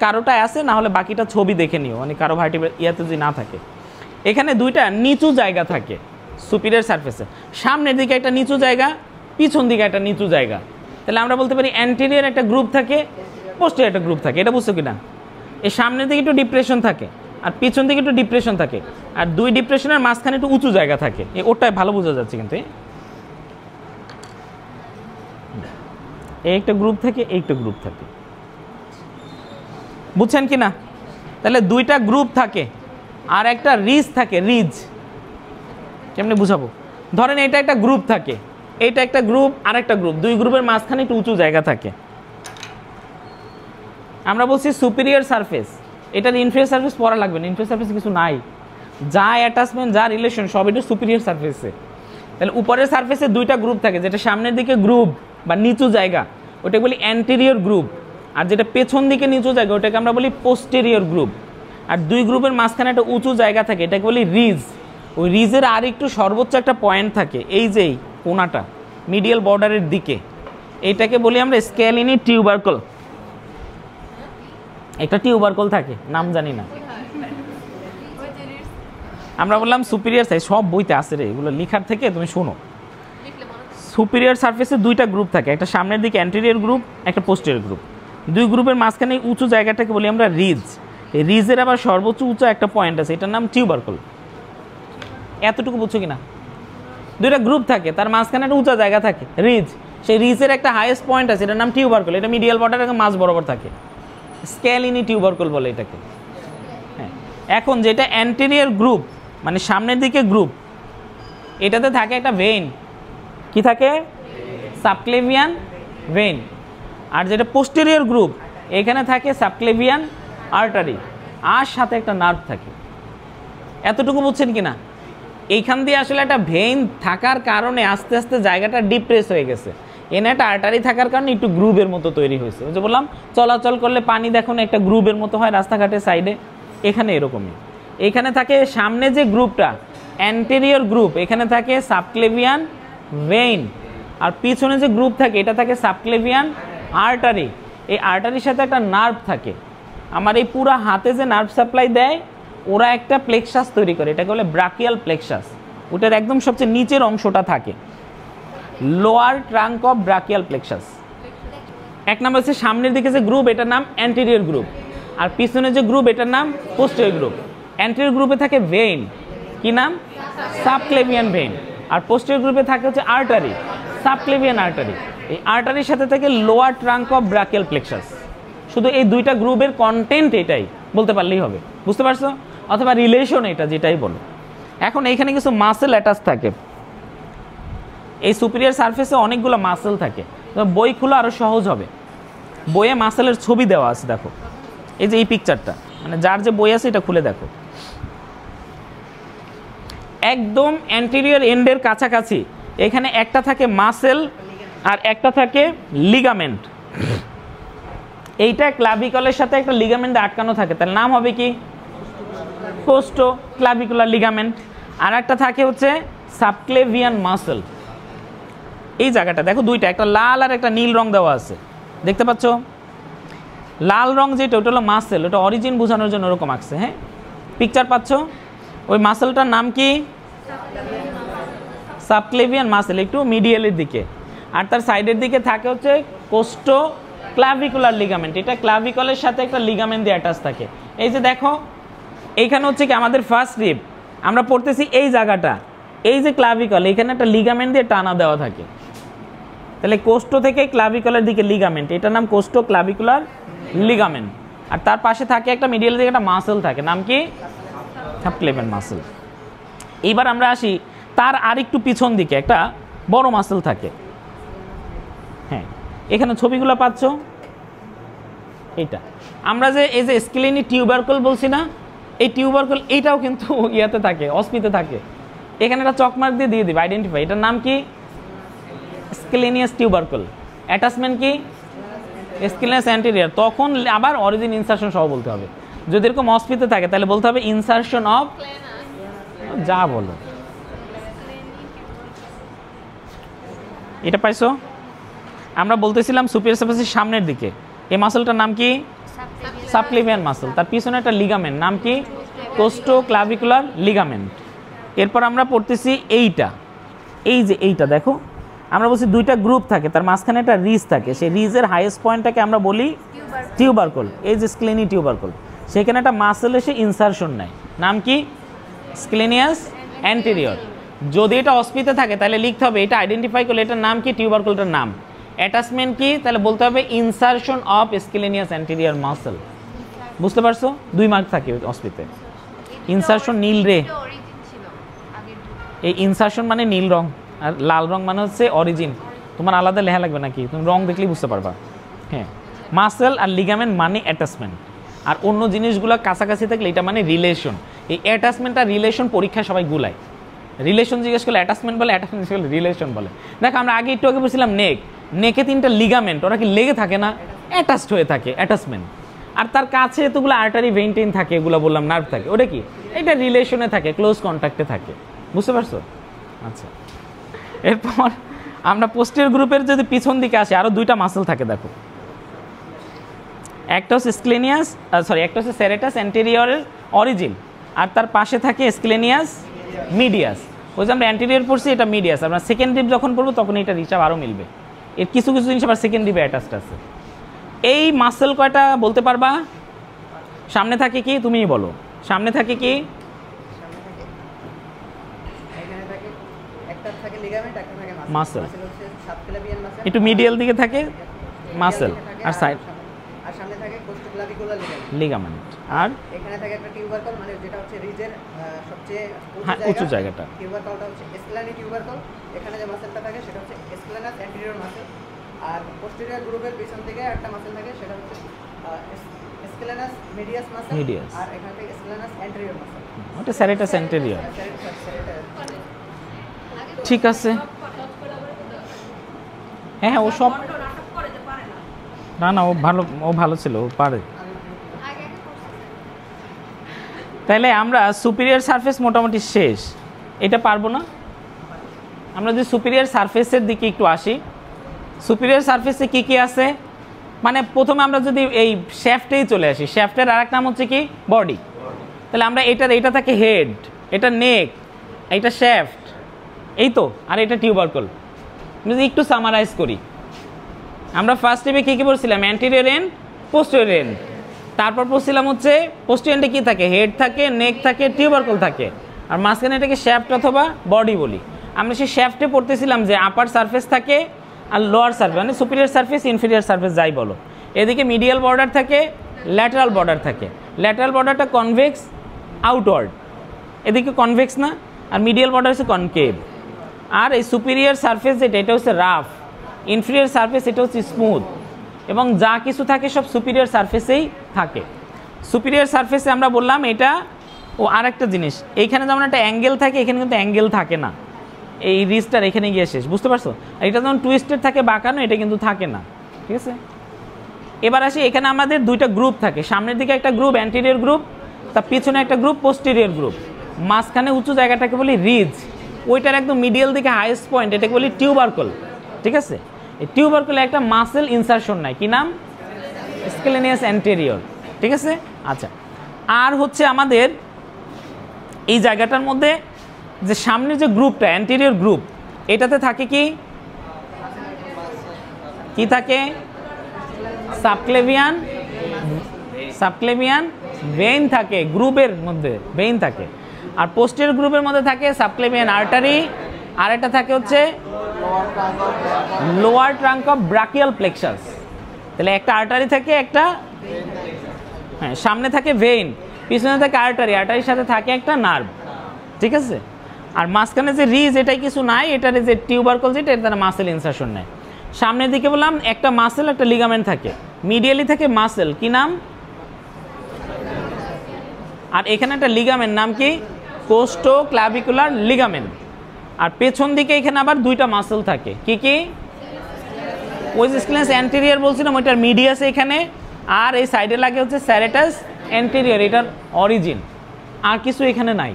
কারোটা আছে, না হলে বাকিটা ছবি দেখে নিও, মানে কারো ভার্টিব্রাল ইয়াতে যদি না থাকে। এখানে দুইটা নিচু জায়গা থাকে সুপিরিয়র সারফেসে, সামনের দিকে একটা নিচু জায়গা, পিছন দিকে একটা নিচু জায়গা। তাহলে আমরা বলতে পারি অ্যান্টেরিয়র একটা গ্রুপ থাকে, পোস্টেরিয়র একটা গ্রুপ থাকে। এটা বুঝছো কিনা? এই সামনের দিকে একটু ডিপ্রেশন থাকে, আর পিছন দিকে একটু ডিপ্রেশন থাকে, আর দুই ডিপ্রেশনের মাঝখানে একটু উঁচু জায়গা থাকে। ওটাই ভালো বোঝা যাচ্ছে কিন্তু। এই একটা গ্রুপ থাকে, এই একটা গ্রুপ থাকে, বুঝছেন কি না? তাহলে দুইটা গ্রুপ থাকে আর একটা রিজ থাকে। রিজ কেমনে বুঝাবো? ধরেন এটা একটা গ্রুপ থাকে, এইটা একটা গ্রুপ আর একটা গ্রুপ, দুই গ্রুপের মাঝখানে একটু উঁচু জায়গা থাকে। আমরা বলছি সুপিরিয়র সারফেস, এটার ইনফেরিয়র সারফেস পড়া লাগবে না, ইনফেরিয়র সারফেসে কিছু নাই, যা অ্যাটাচমেন্ট যা রিলেশন সব এটা সুপিরিয়র সারফেসে। তাহলে উপরের সারফেসে দুইটা গ্রুপ থাকে, যেটা সামনের দিকে গ্রুপ বা নিচু জায়গা ওটাকে বলি অ্যান্টেরিয়র গ্রুপ, আর যেটা পেছন দিকে নিচু জায়গা ওটাকে আমরা বলি পোস্টেরিয়র গ্রুপ। আর দুই গ্রুপের মাঝখানে একটা উঁচু জায়গা থাকে, এটাকে বলি রিজ। ওই রিজের আর একটু সর্বোচ্চ একটা পয়েন্ট থাকে, এই যে কোনাটা মিডিয়াল বর্ডারের দিকে, এইটাকে বলি আমরা স্ক্যালিনি টিউবারকল। একটা টিউবারকল থাকে, নাম জানি না। আমরা বললাম সুপিরিয়র সাইজ, সব বইতে আছে রে, এগুলো লিখার থেকে তুমি শোনো। সুপিরিয়র সারফেসে দুইটা গ্রুপ থাকে, একটা সামনের দিকে অ্যান্টেরিয়র গ্রুপ, একটা পোস্টেরিয়র গ্রুপ। দুই গ্রুপের মাঝখানে উঁচু জায়গাটাকে বলি আমরা রিজ। এই রিজের আবার সর্বোচ্চ উঁচু একটা পয়েন্ট আছে, এটার নাম টিউবারকল। এতটুকু বুঝছো কিনা? দুইটা গ্রুপ থাকে, তার মাঝখানে একটা উঁচা জায়গা থাকে, রিজ। সেই রিজের একটা হাইয়েস্ট পয়েন্ট আছে, এটার নাম টিউবারকল। এটা মিডিয়াল বর্ডারের মাঝ বরাবর থাকে, স্ক্যালিনি টিউবারকল বলে এটাকে। হ্যাঁ, এখন যেটা অ্যান্টেরিয়র গ্রুপ মানে সামনের দিকে গ্রুপ, এটাতে থাকে একটা ভেইন। কি থাকে? Subclavian vein. আর যেটা পোস্টেরিয়র গ্রুপ, এখানে থাকে সাবক্লেভিয়ান আর্টারি, আর সাথে একটা নার্ভ থাকে। এতটুকু বুঝছেন কিনা? এইখান দিয়ে আসলে একটা ভেইন থাকার কারণে আস্তে আস্তে জায়গাটা ডিপ্রেস হয়ে গেছে, এনে একটা আর্টারি থাকার কারণে একটু গ্রুপের মতো তৈরি হয়েছে। ওই যে বললাম চলাচল করলে পানি দেখুন একটা গ্রুপের মতো হয় রাস্তাঘাটের সাইডে, এখানে এরকমই। এখানে থাকে সামনে যে গ্রুপটা অ্যান্টেরিয়র গ্রুপ, এখানে থাকে সাবক্লেভিয়ান ভেইন, আর পিছনে যে গ্রুপ থাকে এটা থাকে সাবক্লেভিয়ান আর্টারি। এই আর্টারির সাথে একটা নার্ভ থাকে। আমার এই পুরো হাতে যে নার্ভ সাপ্লাই দেয়, ওরা একটা প্লেক্সাস তৈরি করে, এটাকে বলে ব্রাকিয়াল প্লেক্সাস। ওটার একদম সবচেয়ে নিচের অংশটা থাকে lower trunk of brachial plexus. এক নাম্বার হচ্ছে সামনের দিকে যে গ্রুপ, এটার নাম অ্যান্টেরিয়র গ্রুপ, আর পিছনে যে গ্রুপ এটার নাম পোস্টেরিয়র গ্রুপ। অ্যান্টেরিয়র গ্রুপে থাকে ভেইন, কি নাম? Subclavian vein. আর পোস্টেরিয়র গ্রুপে থাকে হচ্ছে আর্টারি, সাবক্লেভিয়ান আর্টারি। এই আর্টারির সাথে থাকে lower trunk of brachial plexus. শুধু এই দুইটা গ্রুপের কন্টেন্ট এটাই বলতে পারলেই হবে, বুঝতে পারছো? অথবা রিলেশন এটা যেটাই বলো। এখন এইখানে কিছু মাসেল অ্যাটাচ থাকে, এই সুপিরিয়র সারফেসে অনেকগুলো মাসেল থাকে। বই খোলা আরও সহজ হবে, বইয়ে মাসেলের ছবি দেওয়া আছে, দেখো এই যে এই পিকচারটা, মানে যার যে বই আছে এটা খুলে দেখো। একদম অ্যান্টেরিয়র এন্ডের কাছাকাছি এখানে একটা থাকে মাসেল আর একটা থাকে লিগামেন্ট। এইটা ক্লাভিকলের সাথে একটা লিগামেন্টে আটকানো থাকে, তার নাম হবে কি? কোস্টো ক্লাভিকুলার লিগামেন্ট। আর একটা থাকে হচ্ছে সাবক্লেভিয়ান মাসেল। এই জায়গাটা দেখো দুইটা, একটা লাল আর একটা নীল রং দেওয়া আছে, দেখতে পাচ্ছ? লাল রং যেটা ওটা হলো মাসেল, ওটা অরিজিন বোঝানোর জন্য ওরকম আঁকছে। হ্যাঁ, পিকচার পাচ্ছ? ওই মাসেলটার নাম কি? সাবক্লেভিয়ান মাসেল, একটু মিডিয়ালের দিকে। আর তার সাইডের দিকে থাকে হচ্ছে কোস্টো ক্লাভিকুলার লিগামেন্ট, এটা ক্লাভিকলের সাথে একটা লিগামেন্ট দিয়ে অ্যাটাচ থাকে। এই যে দেখো এইখানে হচ্ছে কি আমাদের ফার্স্ট রিব, আমরা পড়তেছি এই জায়গাটা, এই যে ক্লাভিকল, এখানে একটা লিগামেন্ট দিয়ে টানা দেওয়া থাকে। তাহলে কোস্টো থেকে ক্লাভিকলের দিকে লিগামেন্ট, এটার নাম কোস্টো ক্লাভিকুলার লিগামেন্ট। আর তার পাশে থাকে একটা মিডিয়াল দিকে একটা মাসেল থাকে, নাম কি? Subclavian muscle. এইবার আমরা আসি তার আরেকটু পিছন দিকে একটা বড় মাসেল থাকে। হ্যাঁ, এখানে ছবিগুলো পাচ্ছ, এইটা আমরা যে এই যে স্কেলিনি টিউবারকল বলছি না, এই টিউবারকল এইটাও কিন্তু ইয়াতে থাকে, অস্পিতে থাকে। এখানে একটা চকমার্ক দিয়ে দিয়ে দিবে আইডেন্টিফাই, এটার নাম কি? স্কেলিনিয়াস টিউবারকল। অ্যাটাচমেন্ট কি? স্কেলিনিয়াস অ্যান্টেরিয়র। তখন আবার অরিজিন ইনসারশন সহ বলতে হবে। যদি এরকম অস্পিতে থাকে তাহলে বলতে হবে ইনসারশন অফ যা বলো, এটা পাইছো? আমরা বলতেছিলাম সুপিরিয়র সারফেসের সামনের দিকে এই মাসলটার নাম কি? Subclavian muscle. তার পিছনে একটা লিগামেন্ট, নাম কি? কোস্টোক্লাভিকুলার লিগামেন্ট। এরপর আমরা পড়তেছি এইটা, এই যে এইটা দেখো, আমরা বলছি দুইটা গ্রুপ থাকে, তার মাঝখানে একটা রিজ থাকে, সেই রিজের হাইয়েস্ট পয়েন্টটাকে আমরা বলি টিউবারকল। এই যে স্ক্লেনি টিউবারকল, সেখানে একটা মাসল এসে ইনসারশন নেয়, নাম কি? স্ক্লেনিয়াস অ্যান্টেরিয়র। যদি এটা অস্পিতে থাকে তাহলে লিখতে হবে, এটা আইডেন্টিফাই করলে এটার নাম কি, টিউবারকলটার নাম। অ্যাটাচমেন্ট কি, তাহলে বলতে হবে ইনসারশন অফ স্ক্লেনিয়াস অ্যান্টেরিয়র মাসল। বুঝতে পারছো? 2 মার্ক থাকে অস্পিতে। ইনসারশন নীল রে, এই ইনসারশন মানে নীল রং, আর লাল রং মানে হচ্ছে অরিজিন। তোমার আলাদা লেখা লাগবে নাকি, তুমি রং দেখলেই বুঝতে পারবা। হ্যাঁ, মাসেল আর লিগামেন্ট মানে অ্যাটাচমেন্ট, আর অন্য জিনিসগুলো কাছাকাছি থাকলে এটা মানে রিলেশন। এই অ্যাটাচমেন্ট আর রিলেশন পরীক্ষায় সবাই গুলায়, রিলেশন জিজ্ঞেস করলে অ্যাটাচমেন্ট বলে, অ্যাটাচমেন্ট জিজ্ঞেস করলে রিলেশন বলে। দেখো আমরা আগে একটু আগে বলছিলাম নেক, নেকে 3টা লিগামেন্ট, ওরা কি লেগে থাকে না, অ্যাটাচড হয়ে থাকে, অ্যাটাচমেন্ট। আর তার কাছে এতগুলো আর্টারি ভেইন থাকে, এগুলো বললাম নার্ভ থাকে, ওটা কি, এটা রিলেশনে থাকে, ক্লোজ কন্ট্যাক্টে থাকে। বুঝতে পারছো? আচ্ছা, এরপর আমরা পোস্টেরিয়র গ্রুপের যদি পিছন দিকে আসে, আরও 2টা মাসল থাকে দেখো, একটা হচ্ছে স্ক্লেনিয়াস, একটা হচ্ছে সেরেটাস অ্যান্টেরিয়রের অরিজিন, আর তার পাশে থাকে স্ক্লেনিয়াস মিডিয়াস। ওই যে আমরা অ্যান্টেরিয়র পড়ছি, এটা মিডিয়াস। আমরা সেকেন্ড রিব যখন পড়বো তখন এটা হিসাব আরও মিলবে। এর কিছু কিছু জিনিস আবার সেকেন্ড রিবে অ্যাটাচড আছে। এই মাসল কয়টা বলতে পারবা? সামনে থাকে কি, তুমিই বলো, সামনে থাকে কি? মাসল, একটু মিডিয়াল দিকে থাকে মাসল, আর সাইড আর সামনে থাকে কোস্টোক্লাভিকুলার লিগামেন্ট, আর এখানে থাকে একটা টিউবারকল, মানে যেটা হচ্ছে রিজের সবচেয়ে উঁচু জায়গাটা। টিউবারকলটা হচ্ছে স্ক্লেনি টিউবারকল। এখানে যে মাসলটা থাকে সেটা হচ্ছে স্ক্লেনাস অ্যান্টেরিয়র মাসল। আর পোস্টেরিয়র গ্রুপের পিছন থেকে একটা মাসল থাকে, সেটা হচ্ছে স্ক্লেনাস মিডিয়াস মাসল। আর এখানে থাকে স্ক্লেনাস অ্যান্টেরিয়র মাসল, ওটা সেরেটাস অ্যান্টেরিয়র। ঠিক আছে, হ্যাঁ ও সব, না না ও ভালো ছিল, ও পারে। তাহলে আমরা সুপিরিয়র সারফেস মোটামুটি শেষ, এটা পারবো না। আমরা যদি সুপিরিয়র সারফেসের দিকে একটু আসি, সুপিরিয়র সারফেসে কি কি আছে, মানে প্রথমে আমরা যদি এই শ্যাফটেই চলে আসি, শ্যাফটের আরেক নাম হচ্ছে কি, বডি। তাহলে আমরা এটা থাকে হেড, এটা নেক, এটা শ্যাফট, এই তো, আর এটা টিউবারকল। যদি একটু সামারাইজ করি, আমরা ফার্স্ট স্টেপে কী কী পড়ছিলাম, অ্যান্টেরিয়র এন্ড, পোস্টেরিয়র এন্ড। তারপর পড়ছিলাম হচ্ছে পোস্টেরিয়র এন্ডে কী থাকে, হেড থাকে, নেক থাকে, টিউবারকল থাকে, আর মাঝখানে এটাকে শ্যাফট অথবা বডি বলি। আমরা সেই শ্যাফটে পড়তেছিলাম যে আপার সারফেস থাকে আর লোয়ার সারফেস, মানে সুপিরিয়র সারফেস, ইনফিরিয়র সারফেস যাই বলো। এদিকে মিডিয়াল বর্ডার থাকে, ল্যাটারাল বর্ডার থাকে। ল্যাটারাল বর্ডারটা কনভেক্স আউটওয়ার্ড, এদিকে কনভেক্স না, আর মিডিয়াল বর্ডার হচ্ছে কনকেভ। আর এই সুপিরিয়র সারফেস যেটা, এটা হচ্ছে রাফ, ইনফিরিয়র সারফেস এটা হচ্ছে স্মুথ, এবং যা কিছু থাকে সব সুপিরিয়র সারফেসেই থাকে। সুপিরিয়র সারফেসে আমরা বললাম এটা, ও আর একটা জিনিস, এইখানে যেমন একটা অ্যাঙ্গেল থাকে, এখানে কিন্তু অ্যাঙ্গেল থাকে না, এই রিজটার এখানে গিয়ে শেষ। বুঝতে পারছো? এটা যেমন টুইস্টেড থাকে, বাঁকানো, এটা কিন্তু থাকে না। ঠিক আছে, এবার আসি, এখানে আমাদের 2টা গ্রুপ থাকে, সামনের দিকে একটা গ্রুপ অ্যান্টেরিয়র গ্রুপ, তার পিছনে একটা গ্রুপ পোস্টেরিয়র গ্রুপ। মাঝখানে উঁচু জায়গাটাকে বলি রিজ, ওইটার একদম মিডিয়াল দিকে হাইয়েস্ট পয়েন্ট, এটাকে বলি টিউবারকল। ঠিক আছে, এই টিউবারকলে একটা মাসেল ইনসারশন নাই, কি নাম, স্ক্লেনিয়াস অ্যান্টেরিয়র। ঠিক আছে, আচ্ছা। আর হচ্ছে আমাদের এই জায়গাটার মধ্যে যে সামনের যে গ্রুপটা, অ্যান্টেরিয়র গ্রুপ, এটাতে থাকে কি, কি থাকে, সাবক্লেভিয়ান ভেইন থাকে, গ্রুপের মধ্যে ভেইন থাকে। আর পোস্টেরিয়র গ্রুপের মধ্যে থাকে সাবক্লেভিয়ান আর্টারি, আর এটা থাকে হচ্ছে lower trunk of brachial plexus. তাহলে একটা আর্টারি থাকে, একটা, হ্যাঁ, সামনে থাকে ভেইন, পিছনে থাকে আর্টারি, আর্টারির সাথে থাকে একটা নার্ভ। ঠিক আছে, আর মাঝখানে যে রিজ, এটাই কিছু নাই, এটার যে টিউবারকল যেটা, এটা মাসেল ইনসারশন নেয়। সামনের দিকে বললাম একটা মাসেল, একটা লিগামেন্ট থাকে, মিডিয়ালি থাকে মাসেল, কি নাম, আর এখানে একটা লিগামেন্ট, নাম কি, কোস্টোক্লাভিকুলার লিগামেন্ট। আর পেছন দিকে এখানে আবার 2টা মাসেল থাকে, কি কি, ওই যে স্ক্লেনাস অ্যান্টেরিয়র বলছিলাম, ওইটার মিডিয়াস এখানে, আর এই সাইডে লাগে হচ্ছে সেরেটাস অ্যান্টেরিয়র, এটার অরিজিন। আর কিছু এখানে নাই।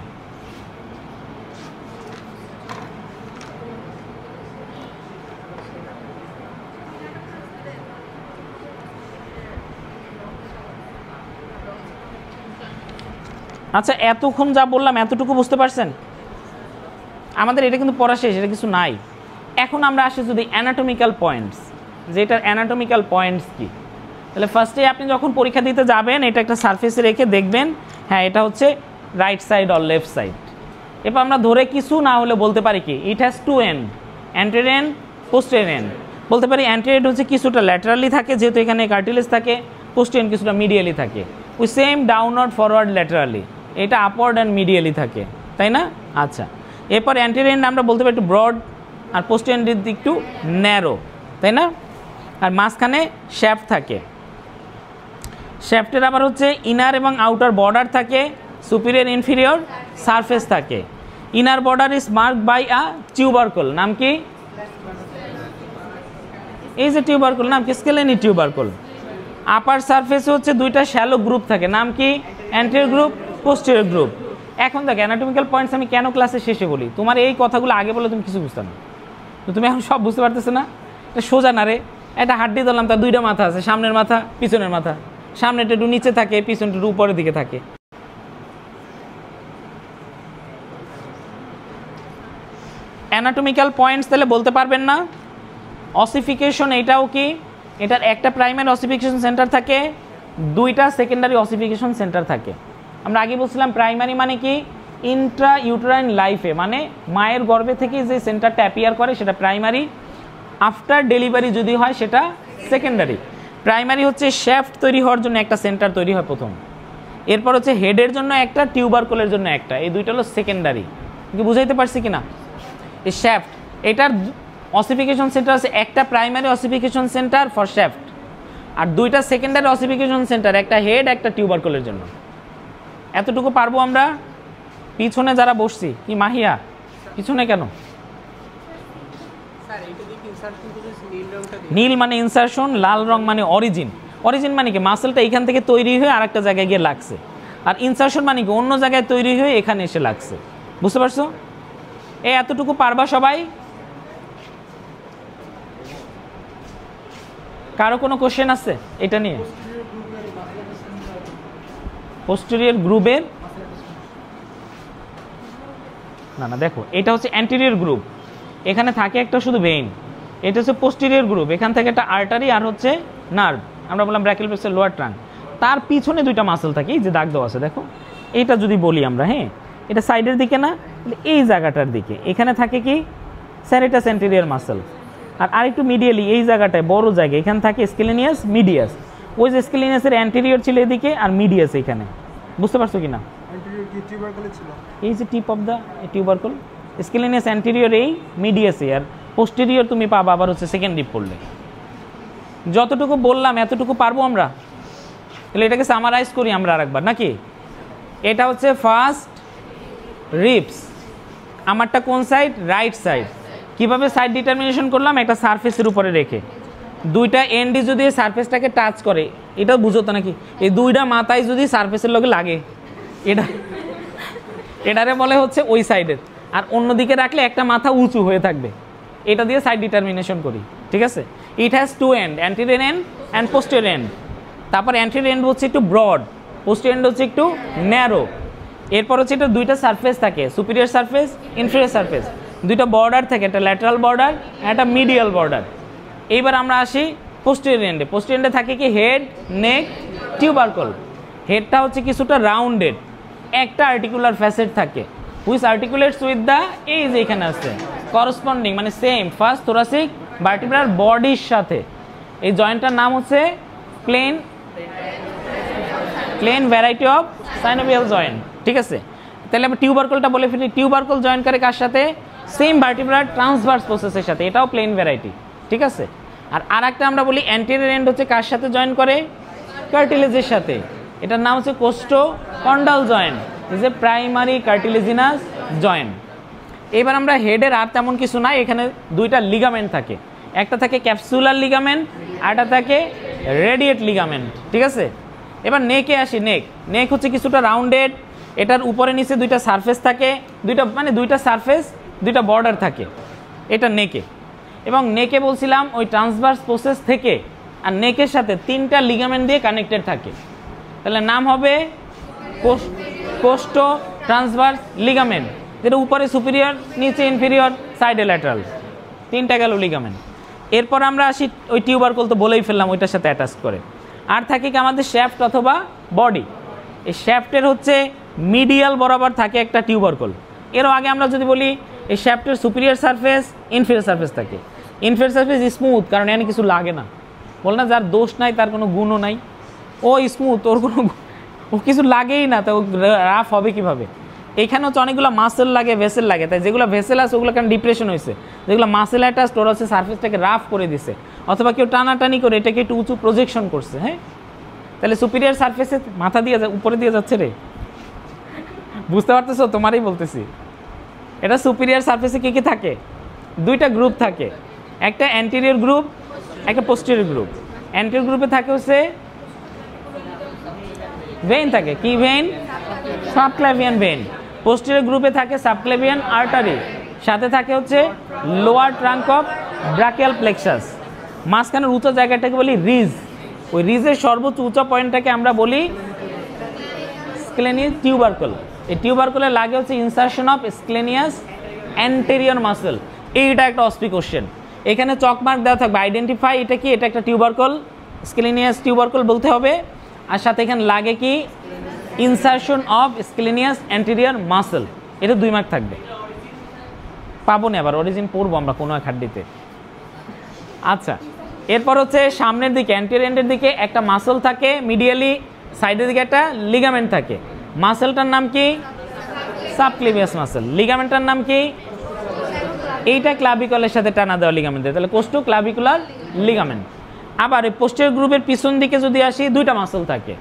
আচ্ছা, এতক্ষণ যা বললাম এতটুকু বুঝতে পারছেন? আমাদের এটা কিন্তু পড়া শেষ, এটা কিছু নাই। এখন আমরা আসি যদি অ্যানাটমিক্যাল পয়েন্টস, যে এটার অ্যানাটমিক্যাল পয়েন্টস কি। তাহলে ফার্স্টে আপনি যখন পরীক্ষা দিতে যাবেন এটা একটা সারফেসে রেখে দেখবেন হ্যাঁ এটা হচ্ছে right side or left side. এরপর আমরা ধরে কিছু না হলে বলতে পারি কি it has two end, anterior end posterior end. বলতে পারি অ্যান্টেরিয়র হচ্ছে কিছুটা ল্যাটারালি থাকে যেহেতু এখানে কার্টিলেজ থাকে, পোস্টেরিয়র কিছুটা মিডিয়ালি থাকে। We same downward forward laterally, এটা আপওয়ার্ড অ্যান্ড মিডিয়ালি থাকে, তাই না? আচ্ছা, এরপর অ্যান্টেরিয়র এন্ড আমরা বলতে পারি একটু ব্রড আর পোস্টেরিয়র এন্ড একটু ন্যারো, তাই না? আর মাঝখানে শ্যাফট থাকে। শ্যাফটের আবার হচ্ছে ইনার এবং আউটার বর্ডার থাকে, সুপিরিয়র ইনফিরিয়র সারফেস থাকে। Inner border is marked by a tubercle, নাম কি? এই যে টিউবারকল, নাম কি? স্কেলেনি টিউবারকল। আপার সারফেসে হচ্ছে দুইটা শ্যালো গ্রুপ থাকে, নাম কি? Anterior group, posterior group. এখন দেখ অ্যানাটমিক্যাল পয়েন্টস আমি কেন ক্লাসে শেষে বলি, তোমার এই কথাগুলো আগে বলে তুমি কিছু বুঝতে না, তো তুমি এখন সব বুঝতে পারতেছো না? এটা সোজা না রে, একটা হাড্ডি ধরলাম তার দুইটা মাথা আছে, সামনের মাথা পিছনের মাথা, সামনেটা একটু নিচে থাকে পিছনটা একটু উপরের দিকে থাকে। অ্যানাটমিক্যাল পয়েন্টস তাহলে বলতে পারবেন না। অসিফিকেশন এটাও কি, এটার একটা প্রাইমারি অসিফিকেশন সেন্টার থাকে, দুইটা সেকেন্ডারি অসিফিকেশন সেন্টার থাকে। আমরা আগে বলছিলাম প্রাইমারি মানে কি ইন্ট্রা ইউটেরাইন লাইফে, মানে মায়ের গর্ভে থেকে যে সেন্টারটা অ্যাপিয়ার করে সেটা প্রাইমারি, আফটার ডেলিভারি যদি হয় সেটা সেকেন্ডারি। প্রাইমারি হচ্ছে শ্যাফট তৈরি হওয়ার জন্য একটা সেন্টার তৈরি হয় প্রথম, এরপর হচ্ছে হেডের জন্য একটা, টিউবারকলের জন্য একটা, এই দুইটা হলো সেকেন্ডারি। কি বুঝাইতে পারছি কিনা? এই শ্যাফট এটার অসিফিকেশন সেন্টার আছে, একটা primary ossification centre for shaft আর দুইটা সেকেন্ডারি অসিফিকেশন সেন্টার, একটা হেড একটা টিউবারকলের জন্য। এতটুকু পারবো আমরা। পিছনে যারা বসছি, কি মাহিয়া পিছনে কেন? নীল মানে ইনসারশন, লাল রং মানে অরিজিন। অরিজিন মানে কি মাসেলটা এখান থেকে তৈরি হয়ে আরেকটা জায়গায় গিয়ে লাগছে, আর ইনসারশন মানে কি অন্য জায়গায় তৈরি হয়ে এখানে এসে লাগছে। বুঝতে পারছো? এই এতটুকু পারবা সবাই? কারো কোনো কোশ্চেন আছে এটা নিয়ে? পোস্টেরিয়র গ্রুপের না দেখো এটা হচ্ছে অ্যান্টেরিয়র গ্রুপ, এখানে থাকে একটা শুধু ভেইন। এটা হচ্ছে পোস্টেরিয়র গ্রুপ, এখান থেকে একটা আর্টারি আর হচ্ছে নার্ভ, আমরা বললাম ব্র্যাকিয়াল প্লেক্সের লোয়ার ট্রাঙ্ক। তার পিছনে দুইটা মাসেল থাকে, এই যে দাগ দেওয়া আছে দেখো, এইটা যদি বলি আমরা, হ্যাঁ এটা সাইডের দিকে না, এই জায়গাটার দিকে এখানে থাকে কি স্যারেটাস অ্যান্টেরিয়র মাসেল। আর আরেকটু মিডিয়ালি এই জায়গাটায় বড় জায়গা, এখানে থাকে স্কেলেনিয়াস মিডিয়াস। ওই যে স্কেলেনিয়াসের অ্যান্টেরিয়র ছিল এদিকে আর মিডিয়াস এখানে। বুঝতে পারছো কিনা? এই যে tip of the tubercle, scalenus anterior এই মিডিয়াসে, আর পোস্টেরিয়র তুমি পাবা আবার হচ্ছে সেকেন্ড ডিপ পড়লে। যতটুকু বললাম এতটুকু পারবো আমরা। তাহলে এটাকে সামারাইজ করি আমরা আরেকবার নাকি। এটা হচ্ছে ফার্স্ট রিবস, আমারটা কোন সাইড? Right side. কিভাবে সাইড ডিটারমিনেশন করলাম? একটা সারফেসের উপরে রেখে দুইটা এন্ডি যদি সারফেসটাকে টাচ করে, এটা বুঝো তো নাকি, এই দুইটা মাথায় যদি সারফেসের লগে লাগে, এটারে বলে হচ্ছে ওই সাইডের, আর অন্যদিকে রাখলে একটা মাথা উঁচু হয়ে থাকবে। এটা দিয়ে সাইড ডিটারমিনেশন করি, ঠিক আছে? It has two end, anterior end and posterior end. তারপর অ্যান্টেরিয়র এন্ড হচ্ছে একটু ব্রড, পোস্টেরিয়র এন্ড হচ্ছে একটু ন্যারো। এরপর হচ্ছে এটা দুইটা সারফেস থাকে, সুপিরিয়র সারফেস, ইনফেরিয়র সারফেস, দুইটা বর্ডার থাকে, একটা ল্যাটারাল বর্ডার একটা মিডিয়াল বর্ডার। এইবার আমরা আসি পোস্টেরিয়র এন্ডে। পোস্টেরিয়র এন্ডে থাকে কি হেড, নেক, টিউবারকল। হেডটা হচ্ছে কিছুটা রাউন্ডেড, একটা আর্টিকুলার ফ্যাসেট থাকে, হুইচ আর্টিকুলেটস উইথ দ্য, এই যে এখানে আছে করসপন্ডিং মানে সেম ফার্স্ট থোরাসিক ভার্টিব্রাল বডির সাথে। এই জয়েন্টটার নাম হচ্ছে plane variety of synovial joint, ঠিক আছে? তাহলে আমরা টিউবারকলটা বলে ফেলি, টিউবারকল জয়েন করে কার সাথে? সেম ভার্টিব্রাল ট্রান্সভার্স প্রসেসের সাথে, এটাও প্লেন ভ্যারাইটি, ঠিক আছে? আর আরেকটা আমরা বলি অ্যান্টেরিয়র এন্ড হচ্ছে কার সাথে জয়েন করে? কার্টিলেজের সাথে, এটার নাম হচ্ছে costochondral joint, is a primary cartilaginous joint. এবার আমরা হেডের আর তেমন কিছু নাই, এখানে দুইটা লিগামেন্ট থাকে, একটা থাকে ক্যাপসুলার লিগামেন্ট আর একটা থাকে রেডিয়েট লিগামেন্ট, ঠিক আছে? এবার নেকে আসি। নেক হচ্ছে কিছুটা রাউন্ডেড, এটার উপরে নিচে দুইটা সারফেস থাকে, দুইটা সারফেস দুইটা বর্ডার থাকে, এটা নেকে। এবং নেকে বলছিলাম ওই ট্রান্সভার্স প্রসেস থেকে আর নেকের সাথে তিনটা লিগামেন্ট দিয়ে কানেক্টেড থাকে, তাহলে নাম হবে কোস্টো ট্রান্সভার্স লিগামেন্ট, যেটা উপরে সুপিরিয়র, নিচে ইনফিরিয়র, সাইডে ল্যাটারাল, 3টা গেল লিগামেন্ট। এরপর আমরা আসি ওই টিউবারকল তো বলেই ফেললাম ওইটার সাথে অ্যাটাচ করে। আর থাকে কি আমাদের শ্যাফট অথবা বডি। এই শ্যাফটের হচ্ছে মিডিয়াল বরাবর থাকে একটা টিউবারকল। এরও আগে আমরা যদি বলি এই শ্যাফটের সুপিরিয়র সারফেস, ইনফিরিয়র সারফেস থাকে। ইনফিরিয়র সারফেস স্মুথ, কারণ এখানে কিছু লাগে না, বল না যার দোষ নাই তার কোনো গুণও নাই, ও স্মুথ, ওর কোনো ও কিছু লাগেই না, তো রাফ হবে কীভাবে। এইখানে হচ্ছে অনেকগুলো মাসেল লাগে, ভেসেল লাগে, তাই যেগুলো ভেসেল আছে ওগুলো কারণ ডিপ্রেশন হয়েছে, যেগুলো মাসেল অ্যাটাচ ওরা হচ্ছে সারফেসটাকে রাফ করে দিছে, অথবা কেউ টানাটানি করে এটাকে একটু উঁচু প্রজেকশন করছে। হ্যাঁ, তাহলে সুপিরিয়র সারফেসে মাথা দিয়ে উপরে দিয়ে যাচ্ছে রে, বুঝতে পারতেছো? তোমারই বলতেছি। এটা সুপিরিয়র সারফেসে কী কী থাকে? 2টা গ্রুপ থাকে, একটা অ্যান্টেরিয়র গ্রুপ, একটা পোস্টেরিয়র গ্রুপ। অ্যান্টেরিয়র গ্রুপে থাকে হচ্ছে ভেইন থাকে, কি ভেইন? Subclavian vein. পোস্টেরিয়র গ্রুপে থাকে সাবক্লাভিয়ান আর্টারি, সাথে থাকে হচ্ছে lower trunk of brachial plexus. মাঝখানের উঁচু জায়গাটাকে বলি রিজ, ওই রিজের সর্বোচ্চ উঁচু পয়েন্টটাকে আমরা বলি স্ক্লেনিয়াস টিউবারকল। এই টিউবারকলে লাগে হচ্ছে ইনসারশন অফ স্ক্লেনিয়াস অ্যান্টেরিয়র মাসেল। এইটা একটা অস্পি কোশ্চেন, এখানে চকমার্ক দেওয়া থাকবে, আইডেন্টিফাই এটা কি, এটা একটা টিউবারকল, স্ক্লেনিয়াস টিউবারকল বলতে হবে। আর সাথে এখানে লাগে কি, ইনসারশন অফ স্ক্লেনিয়াস অ্যান্টেরিয়র মাসেল। এটা 2 মার্ক থাকবে, পাবো না আবার, অরিজিন পড়বো আমরা কোনো এক হাড্ডিতে। আচ্ছা, এরপর হচ্ছে সামনের দিকে অ্যান্টেরিয়র এন্ডের দিকে একটা মাসেল থাকে, মিডিয়ালি সাইডের দিকে একটা লিগামেন্ট থাকে। মাসেলটার নাম কি? সাবক্লেভিয়াস মাসেল। লিগামেন্টটার নাম কি? এইটা ক্লাভিকলের সাথে টানা দেওয়া লিগামেন্ট, তাহলে কোস্টো ক্লাভিকুলার লিগামেন্ট। আবার এই পোস্টেরিয়র গ্রুপের পিছন দিকে যদি আসি, 2টা মাসেল থাকে,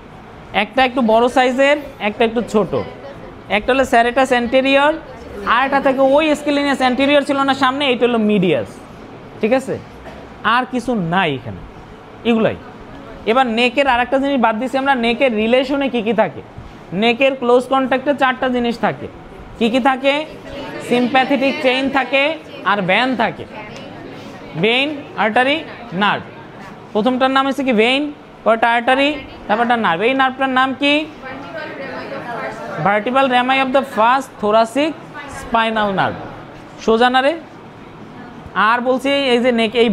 একটা একটু বড় সাইজের, একটা একটু ছোট। একটা হলো স্যারেটাস অ্যান্টেরিয়র, আর একটা থাকে ওই স্ক্লেনিয়াস অ্যান্টেরিয়র ছিল না সামনে, এইটা হলো মিডিয়াস। ঠিক আছে, আর কিছু নাই এখানে, এগুলাই। এবার নেকের আর একটা জিনিস বাদ দিচ্ছি আমরা, নেকের রিলেশনে কী কী থাকে? নেকের ক্লোজ কন্ট্যাক্টে 4টা জিনিস থাকে। কি কি থাকে? সিম্প্যাথেটিক চেইন থাকে আর ভেন থাকে। Vein, artery, nerve. প্রথমটার নাম হচ্ছে কি ভেইন, পরটা আর্টারি, তারপরটা নার্ভ। এই নার্ভটার নাম কি? Vertebral rami of the first thoracic spinal nerve. সোজা না রে? আর বলছি এই যে নেক, এই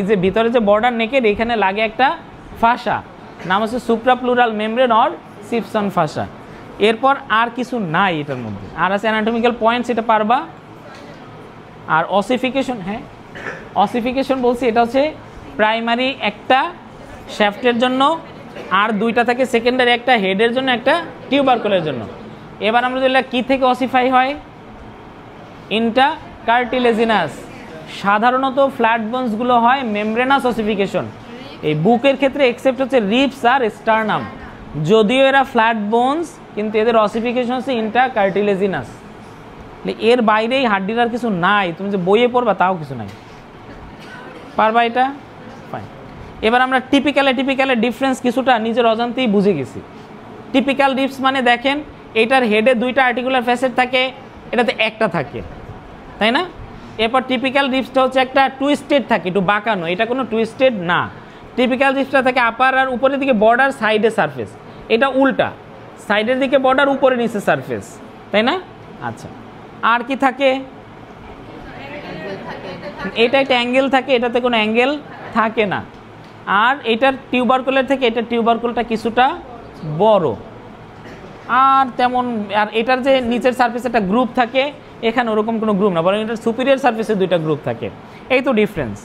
যে ভিতরে যে বর্ডার নেকের এখানে লাগে একটা ফাসা, নাম হচ্ছে সুপ্রাপ্লুরাল মেমব্রেন অর সিপসন ফাসা। এরপর আর কিছু নাই এটার মধ্যে। আর আছে অ্যানাটমিক্যাল পয়েন্টস, এটা পারবা। আর অসিফিকেশন, হ্যাঁ অসিফিকেশন বলছি, এটা হচ্ছে প্রাইমারি একটা শ্যাফটের জন্য, আর 2টা থাকে সেকেন্ডারি, একটা হেডের জন্য, একটা টিউবারকলের জন্য। এবার আমরা যদি কি থেকে অসিফাই হয়? ইন্টারকার্টিলেজিনাস। সাধারণত ফ্ল্যাট বোনসগুলো হয় মেমব্রেনাস অসিফিকেশন। এই বুকের ক্ষেত্রে এক্সেপ্ট হচ্ছে রিবস আর স্টারনাম, যদিও এরা ফ্ল্যাট বোনস, কিন্তু এদের অসিফিকেশন হচ্ছে ইন্টারকার্টিলেজিনাস। এর বাইরেই হাড্ডির আর কিছু নাই, তুমি যে বইয়ে পড়বা তাও কিছু নাই। পারবা এটা? ফাইন। এবার আমরা টিপিক্যালে ডিফারেন্স কিছুটা নিজের অজান্তেই বুঝে গেছি। টিপিক্যাল রিবস মানে দেখেন, এইটার হেডে 2টা আর্টিকুলার ফ্যাসেট থাকে, এটাতে একটা থাকে, তাই না? এরপর টিপিক্যাল রিবসটা হচ্ছে একটা টুইস্টেড থাকে, একটু বাঁকানো, এটা কোনো টুইস্টেড না। টিপিক্যাল রিবসটা থাকে আপার আর উপরের দিকে বর্ডার, সাইডে সারফেস। এটা উল্টা, সাইডের দিকে বর্ডার, উপরে নিচে সারফেস, তাই না? আচ্ছা, আর কি থাকে? এটা একটা অ্যাঙ্গেল থাকে, এটাতে কোনো অ্যাঙ্গেল থাকে না। আর এটার টিউবারকলের থেকে এটার টিউবারকলটা কিছুটা বড়, আর তেমন। আর এটার যে নিচের সারফেসে একটা গ্রুপ থাকে, এখানে ওরকম কোনো গ্রুপ না, বরং এটার সুপিরিয়র সারফেসে 2টা গ্রুপ থাকে। এই তো ডিফারেন্স।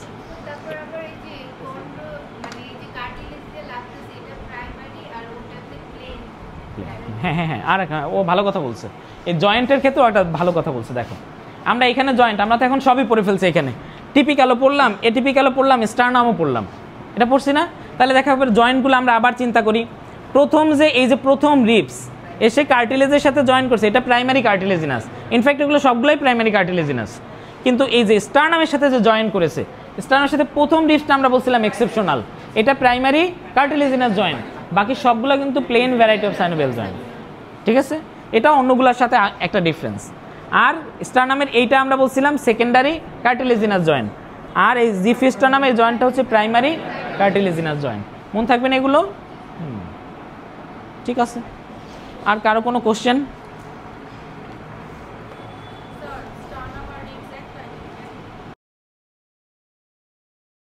হ্যাঁ হ্যাঁ হ্যাঁ, আর ও ভালো কথা বলছে, এই জয়েন্টের ক্ষেত্রেও একটা ভালো কথা বলছে। দেখো আমরা এখানে জয়েন্ট, আমরা তো এখন সবই পড়ে ফেলছি। এখানে টিপিক্যালও পড়লাম, এটিপিক্যালও পড়লাম, স্টারনামও পড়লাম, এটা পড়ছি না? তাহলে দেখা যাবে জয়েন্টগুলো আমরা আবার চিন্তা করি। প্রথম যে এই যে প্রথম রিবস এসে কার্টিলেজের সাথে জয়েন করছে, এটা প্রাইমারি কার্টিলেজিনাস। ইনফ্যাক্ট এগুলো সবগুলোই প্রাইমারি কার্টিলেজিনাস। কিন্তু এই যে স্টারনামের সাথে যে জয়েন করেছে, স্টারনামের সাথে প্রথম রিবসটা আমরা বলছিলাম এক্সেপশনাল, এটা প্রাইমারি কার্টিলেজিনাস জয়েন্ট। বাকি সবগুলো কিন্তু plane variety of synovial joint. ঠিক আছে, এটা অন্যগুলোর সাথে একটা ডিফারেন্স। আর স্টারনামের এইটা আমরা বলছিলাম সেকেন্ডারি কার্টিলেজিনাস জয়েন্ট, আর এই জিফিস্টারনামের জয়েন্টটা হচ্ছে প্রাইমারি কার্টিলেজিনাস জয়েন্ট। মন থাকবে না এগুলো? ঠিক আছে। আর কারো কোনো কোশ্চেন?